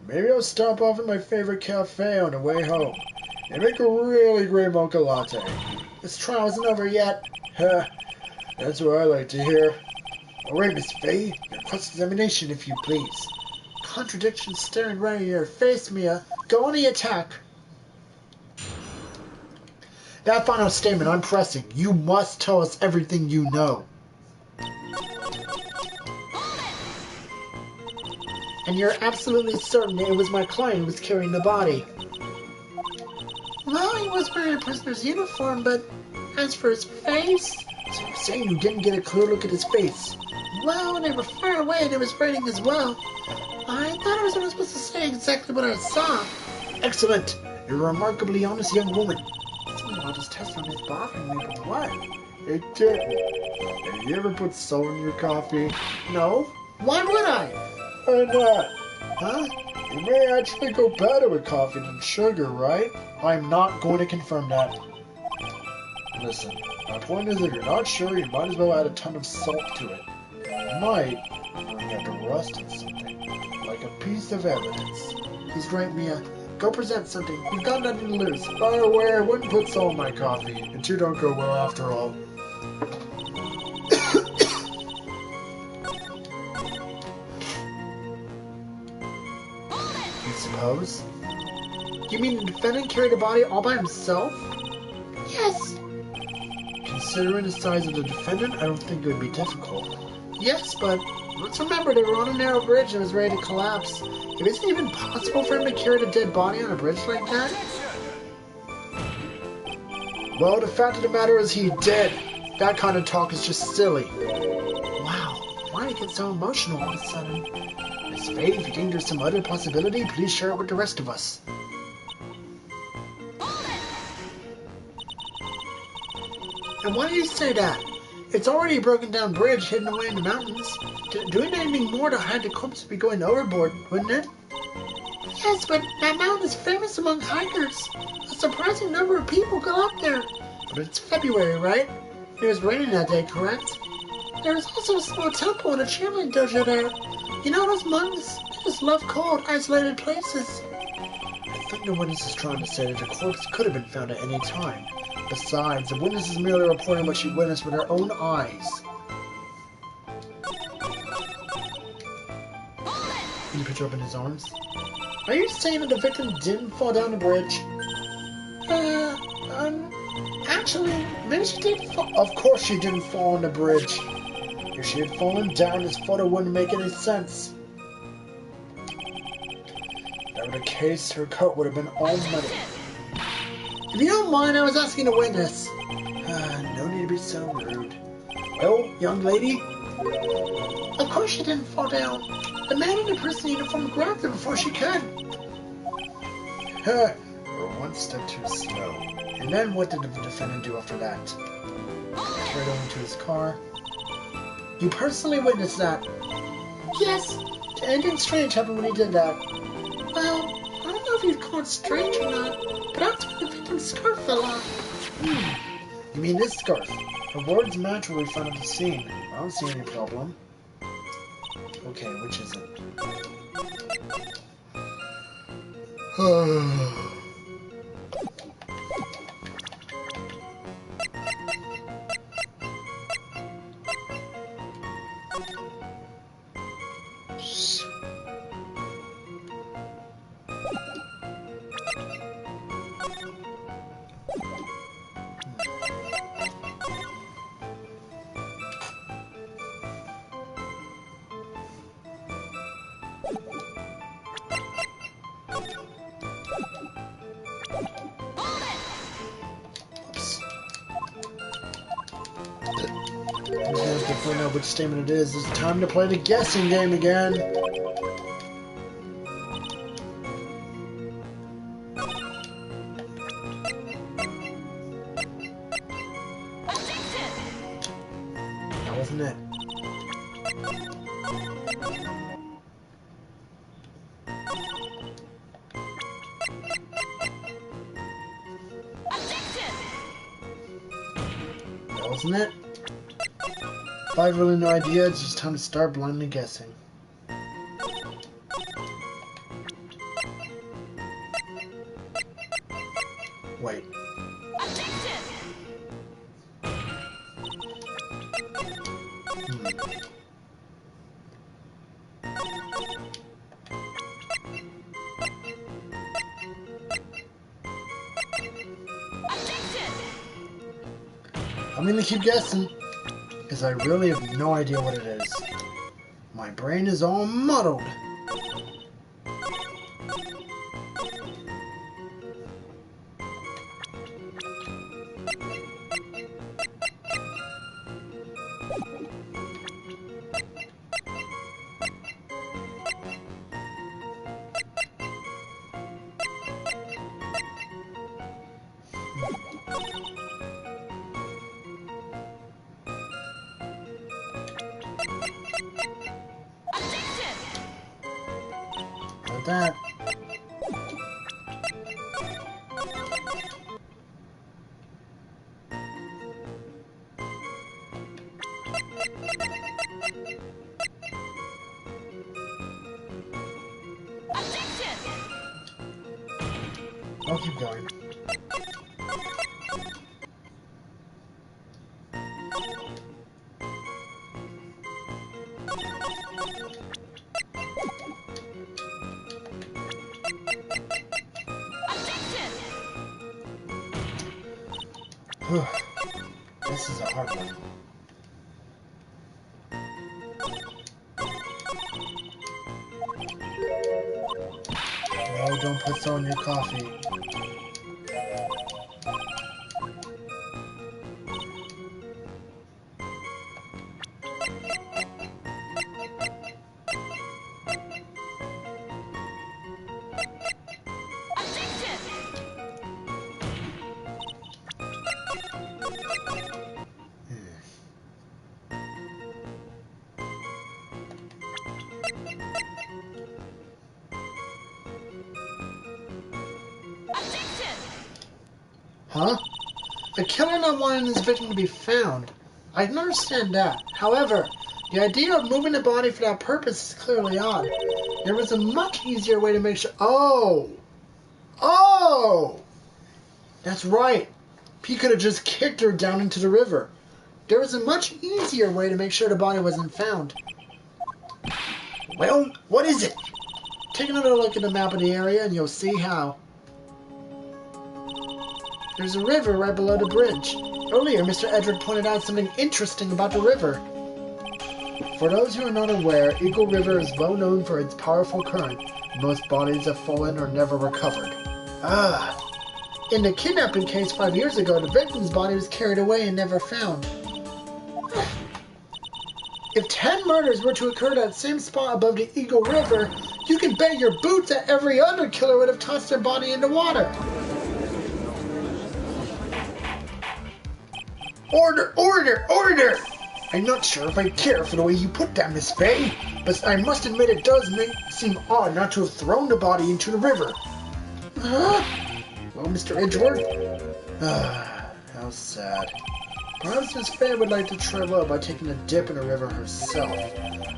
Maybe I'll stop off at my favorite cafe on the way home. They make a really great mocha latte. This trial isn't over yet. Huh. That's what I like to hear. All right, Miss Faye. Your cross-examination, if you please. Contradiction staring right in your face, Mia. Go on the attack. That final statement, I'm pressing. You must tell us everything you know. And you're absolutely certain it was my client who was carrying the body. Well, he was wearing a prisoner's uniform, but as for his face... So you're saying you didn't get a clear look at his face? Well, they were far away and it was raining as well. I thought I was only supposed to say exactly what I saw. Excellent. You're a remarkably honest young woman. I'll just test on his bothering me, but what? It didn't. Have you ever put salt in your coffee? No. Why would I? Why not? Huh? It may actually go better with coffee than sugar, right? I'm not going to confirm that. Listen, my point is if you're not sure, you might as well add a ton of salt to it. You might bring out the rust in something, like a piece of evidence. He's right, Mia. Go present something. You've got nothing to lose. By the way, I wouldn't put salt in my coffee. The two don't go well after all. You suppose? You mean the defendant carried the body all by himself? Yes. Considering the size of the defendant, I don't think it would be difficult. Yes, but let's remember they were on a narrow bridge and was ready to collapse. It isn't even possible for him to carry the dead body on a bridge like that. Well, the fact of the matter is he did. That kind of talk is just silly. Wow, why did he get so emotional all of a sudden? Miss Faye, if you think there's some other possibility, please share it with the rest of us. And why do you say that? It's already a broken down bridge hidden away in the mountains. Doing anything more to hide the corpse would be going overboard, wouldn't it? Yes, but that mountain is famous among hikers. A surprising number of people go up there. But it's February, right? It was raining that day, correct? There was also a small temple and a cheerleading dojo there. You know those monks? They just love cold, isolated places. I think the witness is trying to say that the corpse could have been found at any time. Besides, the witness is merely reporting what she witnessed with her own eyes. picked her up in his arms. Are you saying that the victim didn't fall down the bridge? Actually, maybe she did fall. Of course she didn't fall on the bridge. If she had fallen down, this photo wouldn't make any sense. If that were the case, her coat would have been all muddy. If you don't mind, I was asking a witness. No need to be so rude. Well, young lady? Of course she didn't fall down. The man in the prison uniform grabbed her before she could. We're one step too slow. And then what did the defendant do after that? Carried over to his car. You personally witnessed that? Yes. Anything strange happened when he did that? Well, I don't know if you'd call it strange or not, but that's when the victim's scarf fell off. You mean this scarf? Her words match what we found at the scene. I don't see any problem. Okay, which is it? I'm gonna have to find out which statement it is. It's time to play the guessing game again. That wasn't it. That wasn't it. If I have really no idea, it's just time to start blindly guessing. Wait. I'm gonna keep guessing, because I really have no idea what it is. My brain is all muddled. Not that. I'll keep going. This is a hard one. No, don't put so in your coffee. Huh? The killer not wanting his victim to be found. I can understand that. However, the idea of moving the body for that purpose is clearly odd. There was a much easier way to make sure... Oh! That's right. He could have just kicked her down into the river. There was a much easier way to make sure the body wasn't found. Well, what is it? Take another look at the map of the area and you'll see how. There's a river right below the bridge. Earlier, Mr. Edward pointed out something interesting about the river. For those who are not aware, Eagle River is well known for its powerful current. Most bodies have fallen or never recovered. Ah. In the kidnapping case 5 years ago, the victim's body was carried away and never found. If 10 murders were to occur at that same spot above the Eagle River, you can bet your boots that every other killer would have tossed their body in the water. Order, order, order! I'm not sure if I care for the way you put that, Miss Fay, but I must admit it does seem odd not to have thrown the body into the river. Huh? Well, Mr. Edgeworth? How sad. Perhaps Miss Fay would like to try well by taking a dip in the river herself.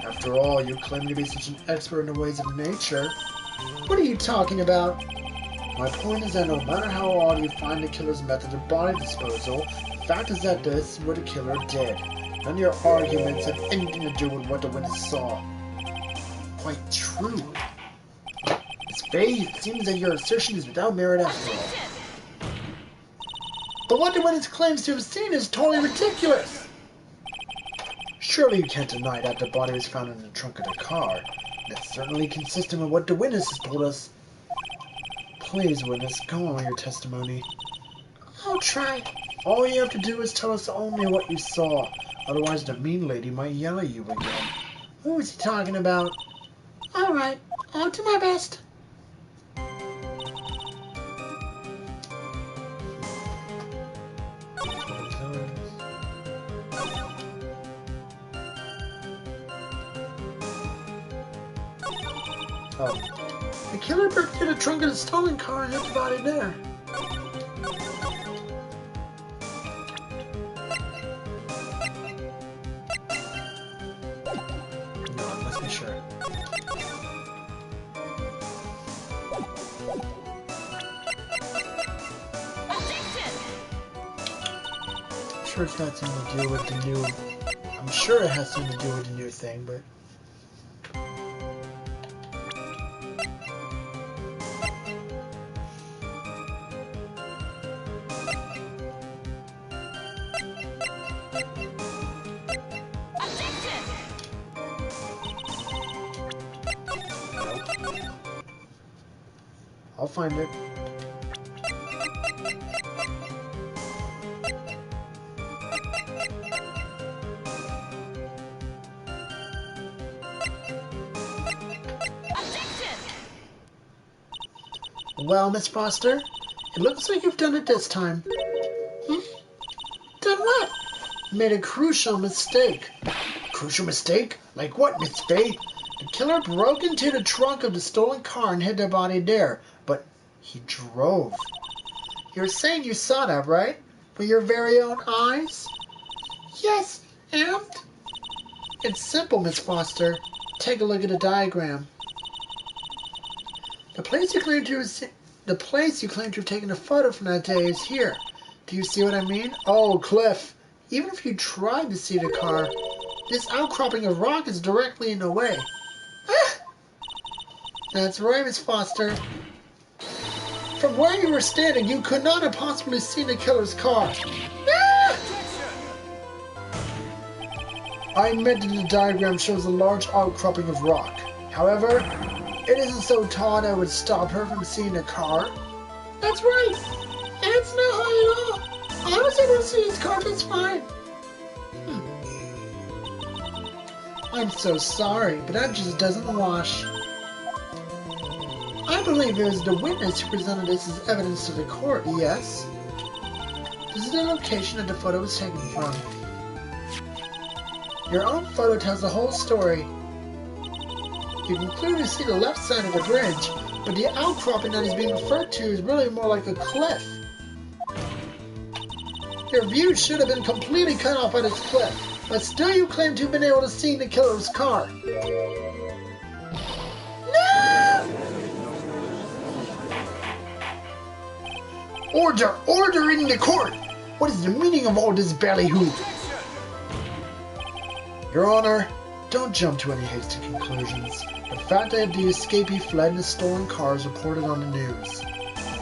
After all, you claim to be such an expert in the ways of nature. What are you talking about? My point is that no matter how odd you find the killer's method of body disposal, the fact is that this is what the killer did. None of your arguments have anything to do with what the witness saw. Quite true. Miss Fay, it seems that your assertion is without merit after all. But what the witness claims to have seen is totally ridiculous. Surely you can't deny that the body was found in the trunk of the car. That's certainly consistent with what the witness has told us. Please, witness, go on with your testimony. I'll try. All you have to do is tell us only what you saw. Otherwise, the mean lady might yell at you again. Who is he talking about? Alright, I'll do my best. Oh. The killer broke through the trunk of the stolen car and hid the body there. Sure. I'm sure it's got something to do with the new. I'm sure it has something to do with the new thing, but. I'll find it. Well, Miss Foster, it looks like you've done it this time. Done what? Made a crucial mistake. Crucial mistake? Like what, Miss Fay? The killer broke into the trunk of the stolen car and hid the body there, but he drove. You're saying you saw that, right? With your very own eyes? Yes, and? It's simple, Miss Foster. Take a look at the diagram. The place you claim to have taken a photo from that day is here. Do you see what I mean? Oh, Cliff. Even if you tried to see the car, this outcropping of rock is directly in the way. That's right, Miss Foster. From where you were standing, you could not have possibly seen the killer's car. I admit that the diagram shows a large outcropping of rock. However, it isn't so tall that it would stop her from seeing the car. That's right. And it's not high at all. I was able to see his car just fine. I'm so sorry, but that just doesn't wash. I believe it was the witness who presented this as evidence to the court, yes? This is the location that the photo was taken from. Your own photo tells the whole story. You can clearly see the left side of the bridge, but the outcropping that is being referred to is really more like a cliff. Your view should have been completely cut off by this cliff, but still you claim to have been able to see the killer's car. No! Order! Order in the court! What is the meaning of all this ballyhoo? Your Honor, don't jump to any hasty conclusions. The fact that the escapee fled in a stolen car is reported on the news.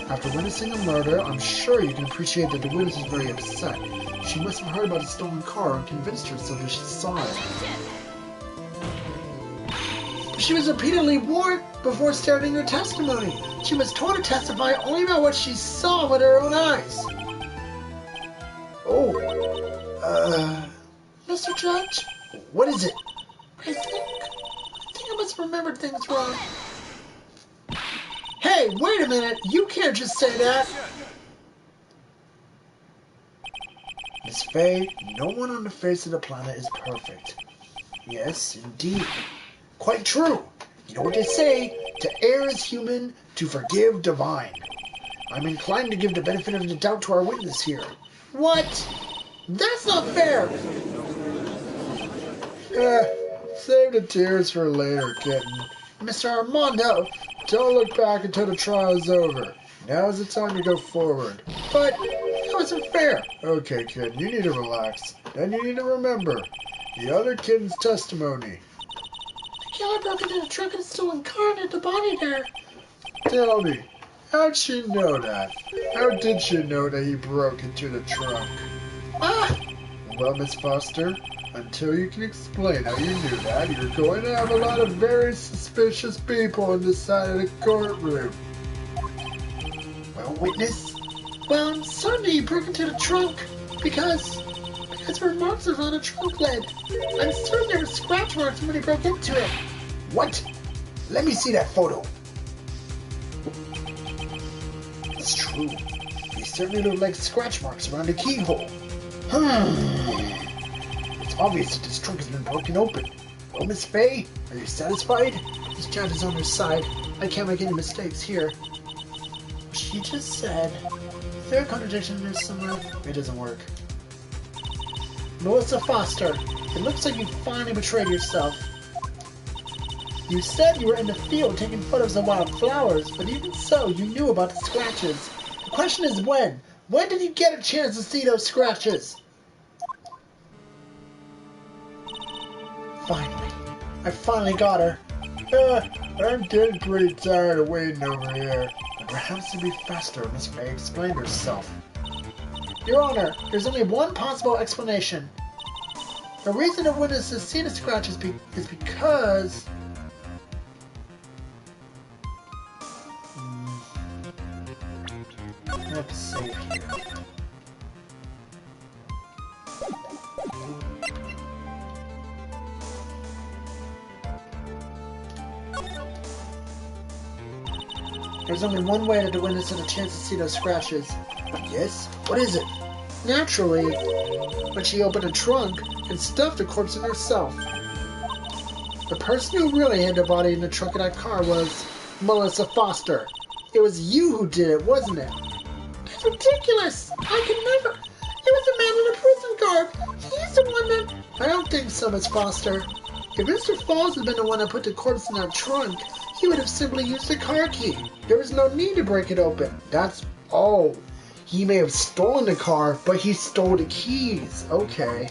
After witnessing a murder, I'm sure you can appreciate that the witness is very upset. She must have heard about the stolen car and convinced herself that she saw it. She was repeatedly warned before starting her testimony. She was told to testify only about what she saw with her own eyes. Oh, Mr. Judge? What is it? I think I must have remembered things wrong. Hey, wait a minute! You can't just say that! Miss Faye, no one on the face of the planet is perfect. Yes, indeed. Quite true. You know what they say? To err is human, to forgive divine. I'm inclined to give the benefit of the doubt to our witness here. What? That's not fair! Save the tears for later, kitten. Mr. Armando! Don't look back until the trial's over. Now's the time to go forward. But that wasn't fair. Okay, kid, you need to relax. Then you need to remember the other kitten's testimony. The killer broke into the trunk and stole a car and hid the body there. Tell me, how'd she know that? How did she know that he broke into the trunk? Well, Miss Foster, until you can explain how you knew that, you're going to have a lot of very suspicious people on this side of the courtroom. Well, witness? Well, I'm certain he broke into the trunk because there were marks on the trunk lid. I'm certain there were scratch marks when he broke into it. What? Let me see that photo. It's true. They certainly look like scratch marks around the keyhole. It's obvious that this trunk has been broken open. Well, Miss Faye, are you satisfied? This judge is on her side. I can't make any mistakes here. She just said... Is there a contradiction in there somewhere? It doesn't work. Melissa Foster, it looks like you finally betrayed yourself. You said you were in the field taking photos of wild flowers, but even so, you knew about the scratches. The question is when? When did you get a chance to see those scratches? Finally. I finally got her. I'm getting pretty tired of waiting over here. But perhaps it'd be faster if Miss Faye explained herself. Your Honor, there's only one possible explanation. The reason the witness has seen the scratches is because... I have to save here. There's only one way that the witness had a chance to see those scratches. Yes? What is it? Naturally, when she opened the trunk and stuffed the corpse in herself. The person who really hid the body in the trunk of that car was Melissa Foster. It was you who did it, wasn't it? That's ridiculous! I could never! It was the man in the prison garb! He's the one that... I don't think so, Miss Foster. If Mr. Falls had been the one that put the corpse in that trunk, he would have simply used the car key. There was no need to break it open. That's... Oh. He may have stolen the car, but he stole the keys. Okay.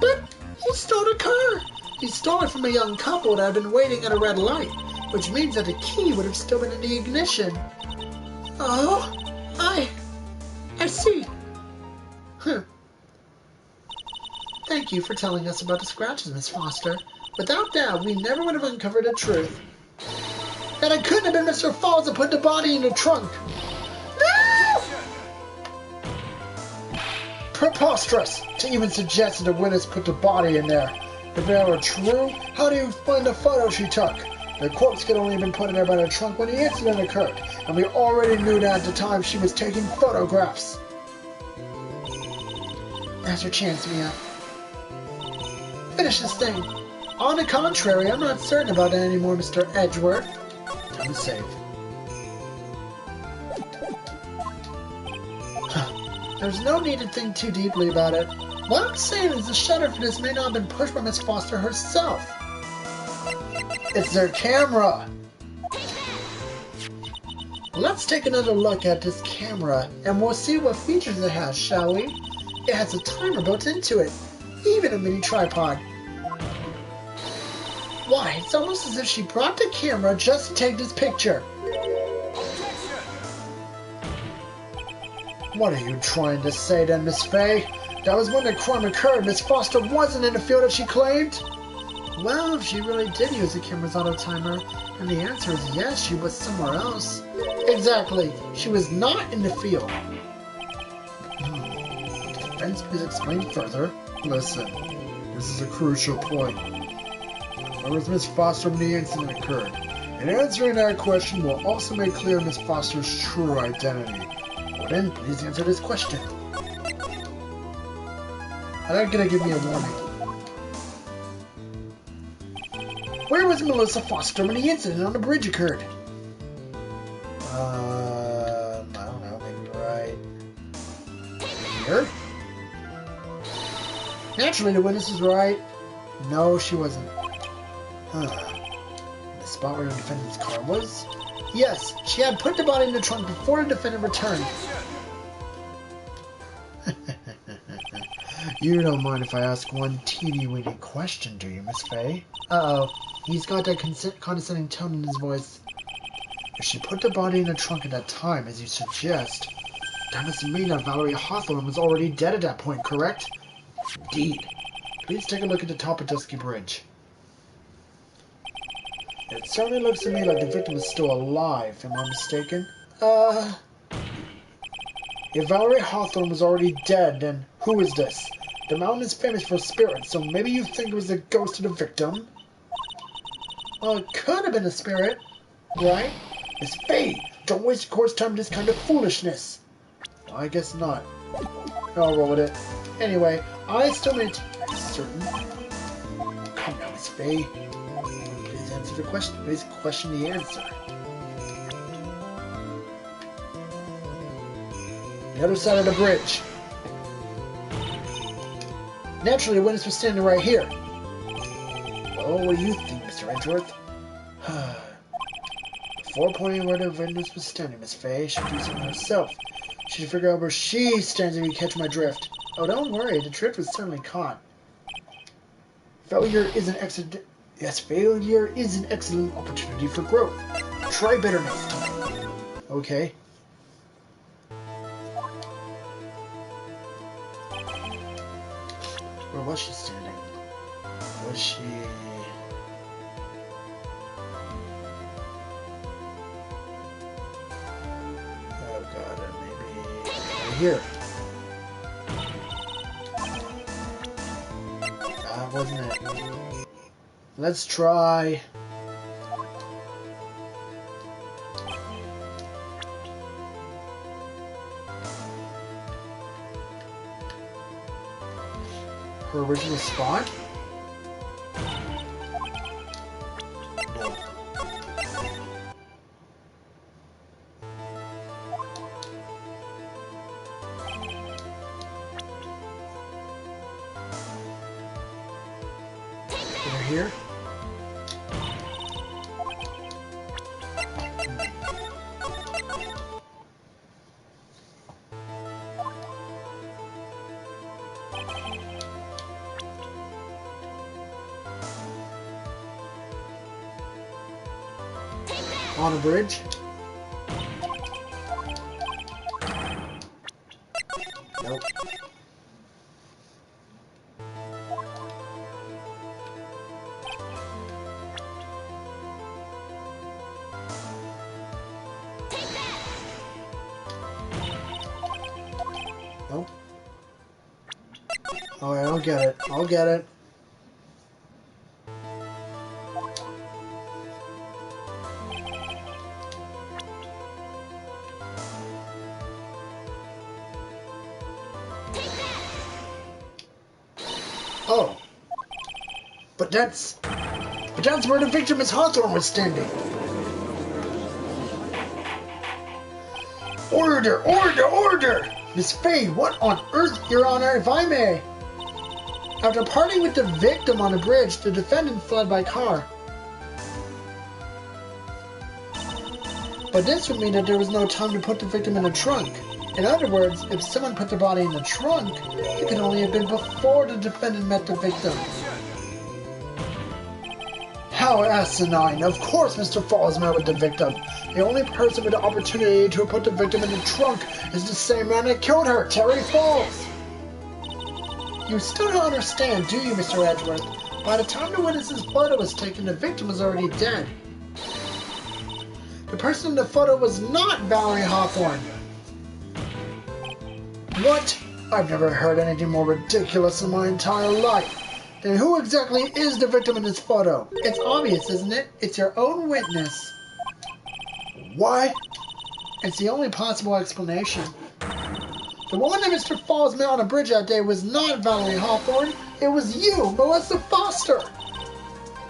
But he stole the car. He stole it from a young couple that had been waiting at a red light, which means that the key would have still been in the ignition. Oh, I see. Thank you for telling us about the scratches, Miss Foster. Without doubt, we never would have uncovered the truth. That it couldn't have been Mr. Falls that put the body in the trunk. No! Preposterous to even suggest that the witness put the body in there. If that were true, how do you find the photo she took? The corpse could only have been put in there by the trunk when the incident occurred, and we already knew that at the time she was taking photographs. Now's your chance, Mia. Finish this thing. On the contrary, I'm not certain about that anymore, Mr. Edgeworth. Time to save. There's no need to think too deeply about it. What I'm saying is the shutter for this may not have been pushed by Miss Foster herself. It's their camera! Let's take another look at this camera, and we'll see what features it has, shall we? It has a timer built into it, even a mini tripod. Why, it's almost as if she brought the camera just to take this picture. Objection! What are you trying to say then, Miss Fay? That was when the crime occurred. Miss Foster wasn't in the field as she claimed? Well, if she really did use the camera's auto-timer, and the answer is yes, she was somewhere else. Exactly. She was not in the field. Defense, please explain further. Listen, this is a crucial point. Where was Miss Foster when the incident occurred? And answering that question will also make clear Miss Foster's true identity. Well then, please answer this question. Are you gonna give me a warning? Where was Melissa Foster when the incident on the bridge occurred? I don't know, maybe right Here? Naturally, the witness is right. No, she wasn't. The spot where the defendant's car was? Yes, she had put the body in the trunk before the defendant returned. You don't mind if I ask one teeny-weeny question, do you, Miss Fay? Uh-oh. He's got that condescending tone in his voice. If she put the body in the trunk at that time, as you suggest, that must mean that Valerie Hawthorne was already dead at that point, correct? indeed. Please take a look at the top of Dusky Bridge. It certainly looks to me like the victim is still alive, am I mistaken? If Valerie Hawthorne was already dead, then who is this? The mountain is famous for spirits, so maybe you think it was the ghost of the victim? Well, it could have been a spirit, right? Miss Fay, don't waste your course time with this kind of foolishness. Well, I guess not. I'll roll with it. Anyway, I still need to be certain. Come now, Miss Fay. Please answer the question. Please question the answer. The other side of the bridge. Naturally, the witness was standing right here. Well, what do you think, Mr. Edgeworth? Before pointing where the witness was standing, Miss Fay should do something herself. She should figure out where she stands if you catch my drift. Oh, don't worry, the drift was certainly caught. Failure is an excellent opportunity for growth. Try better next time. Okay. Where was she standing? Was she... Oh god, maybe... right here. Wasn't it? Let's try... her original spot? No. Over here? On a bridge? Nope. Nope. Alright, I'll get it. I'll get it. Oh. But that's where the victim Miss Hawthorne was standing. Order! Order! Order! Miss Fay, what on earth, Your Honor, if I may? After parting with the victim on the bridge, the defendant fled by car. But this would mean that there was no time to put the victim in the trunk. In other words, if someone put the body in the trunk, it could only have been before the defendant met the victim. How asinine. Of course Mr. Falls met with the victim. The only person with the opportunity to put the victim in the trunk is the same man that killed her, Terry Falls. You still don't understand, do you, Mr. Edgeworth? By the time the witness's photo was taken, the victim was already dead. The person in the photo was not Valerie Hawthorne. What? I've never heard anything more ridiculous in my entire life. Then who exactly is the victim in this photo? It's obvious, isn't it? It's your own witness. What? It's the only possible explanation. The woman that Mr. Falls met on a bridge that day was not Valerie Hawthorne. It was you, Melissa Foster.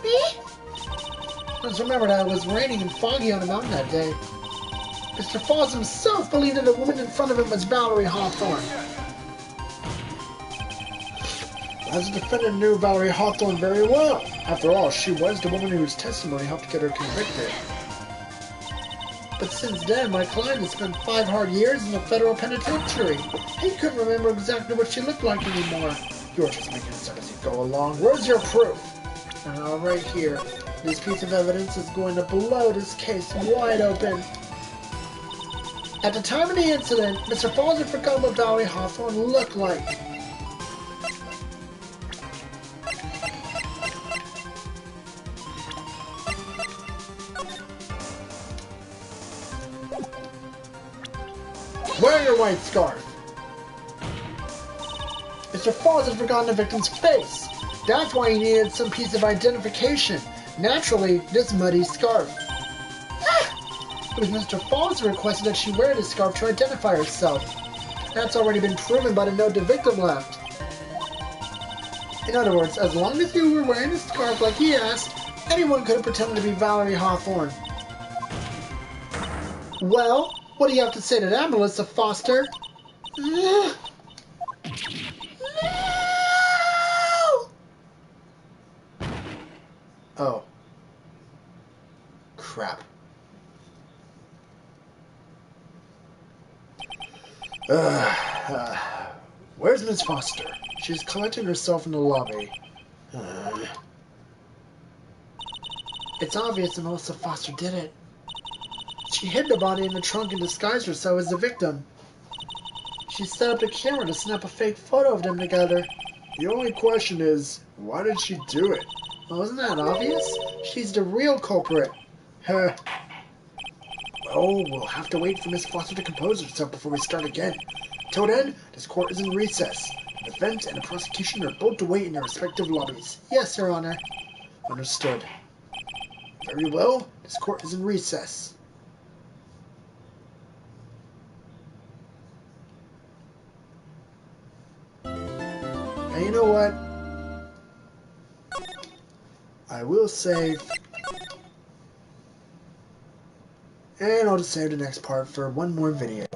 Me? Let's remember that it was raining and foggy on the mountain that day. Mr. Falls himself believed that the woman in front of him was Valerie Hawthorne. As the defendant knew Valerie Hawthorne very well. After all, she was the woman whose testimony helped get her convicted. But since then, my client has spent 5 hard years in the federal penitentiary. He couldn't remember exactly what she looked like anymore. You're just making this up as you go along. Where's your proof? Right here. This piece of evidence is going to blow this case wide open. At the time of the incident, Mr. Falls had forgotten what Valerie Hawthorne looked like. Wear your white scarf. Mr. Falls had forgotten the victim's face. That's why he needed some piece of identification. Naturally, this muddy scarf. It was Mr. Falls who requested that she wear this scarf to identify herself. That's already been proven by the note the victim left. In other words, as long as you were wearing the scarf like he asked, anyone could have pretended to be Valerie Hawthorne. Well, what do you have to say to that, Melissa Foster? No! Oh. Crap. Where's Miss Foster? She's collecting herself in the lobby. It's obvious that Melissa Foster did it. She hid the body in the trunk and disguised herself as the victim. She set up the camera to snap a fake photo of them together. The only question is, why did she do it? Well, isn't that obvious? She's the real culprit. Huh. Well, we'll have to wait for Miss Foster to compose herself before we start again. Till then, this court is in recess. The defense and the prosecution are both to wait in their respective lobbies. Yes, Your Honor. Understood. Very well, this court is in recess. And you know what? I will save. And I'll just save the next part for one more video.